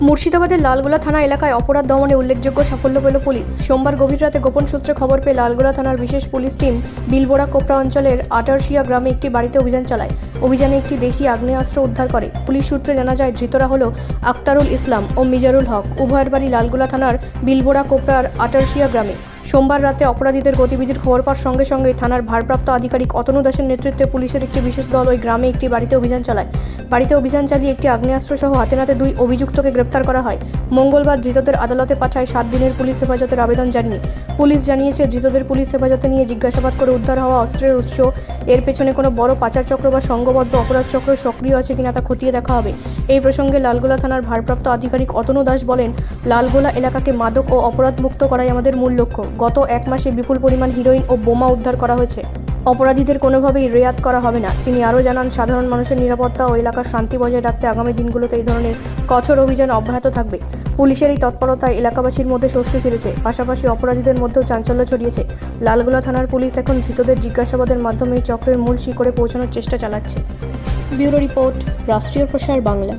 মুর্শিদাবাদের লালগোলা থানা এলাকায় অপরাধ দমনে উল্লেখযোগ্য সাফল্য পেল পুলিশ। সোমবার গভীর রাতে গোপন সূত্রে খবর পেয়ে লালগোলা থানার বিশেষ পুলিশ টিম বিলবোড়া কোপড়া অঞ্চলের আটারশিয়া গ্রামে একটি বাড়িতে অভিযান চালায়। অভিযানে একটি দেশি আগ্নেয়াস্ত্র উদ্ধার করে। পুলিশ সূত্রে জানা যায়, ধৃতরা হলো আক্তারুল ইসলাম ও মিজারুল হক। উভয়ের বাড়ি লালগোলা থানার বিলবোড়া কোপড়ার আটারশিয়া গ্রামে। সোমবার রাতে অপরাধীদের গতিবিধির খবর পাওয়ার সঙ্গে সঙ্গে থানার ভারপ্রাপ্ত আধিকারিক অতনু দাসের নেতৃত্বে পুলিশের একটি বিশেষ দল ওই গ্রামে একটি বাড়িতে অভিযান চালায়। বাড়িতে অভিযান চালিয়ে একটি আগ্নেয়াস্ত্র সহ হাতে নাতে 2 অভিযুক্তকে গ্রেপ্তার করা হয়। মঙ্গলবার ধৃতদের আদালতে পাঠায় 7 দিনের পুলিশ হেফাজতের আবেদন জানিয়ে। পুলিশ জানিয়েছে, ধৃতদের পুলিশ হেফাজতে নিয়ে জিজ্ঞাসাবাদ করে উদ্ধার হওয়া অস্ত্রের উৎস, এর পেছনে কোনো বড় পাচার চক্র বা সংঘবদ্ধ অপরাধ চক্র সক্রিয় আছে কিনা তা খতিয়ে দেখা হবে। এই প্রসঙ্গে লালগোলা থানার ভারপ্রাপ্ত আধিকারিক অতনু দাস বলেন, লালগোলা এলাকাকে মাদক ও অপরাধ মুক্ত করাই আমাদের মূল লক্ষ্য। গত 1 মাসে বিপুল পরিমাণ হিরোইন ও বোমা উদ্ধার করা হয়েছে। অপরাধীদের কোনোভাবেই রেয়াত করা হবে না। তিনি আরও জানান, সাধারণ মানুষের নিরাপত্তা ও এলাকার শান্তি বজায় রাখতে আগামী দিনগুলোতে এই ধরনের কঠোর অভিযান অব্যাহত থাকবে। পুলিশের এই তৎপরতায় এলাকাবাসীর মধ্যে স্বস্তি ফিরেছে, পাশাপাশি অপরাধীদের মধ্যেও চাঞ্চল্য ছড়িয়েছে। লালগোলা থানার পুলিশ এখন ধৃতদের জিজ্ঞাসাবাদের মাধ্যমে এই চক্রের মূল শিকড়ে পৌঁছানোর চেষ্টা চালাচ্ছে। ব্যুরো রিপোর্ট, রাষ্ট্রীয় প্রসার বাংলা।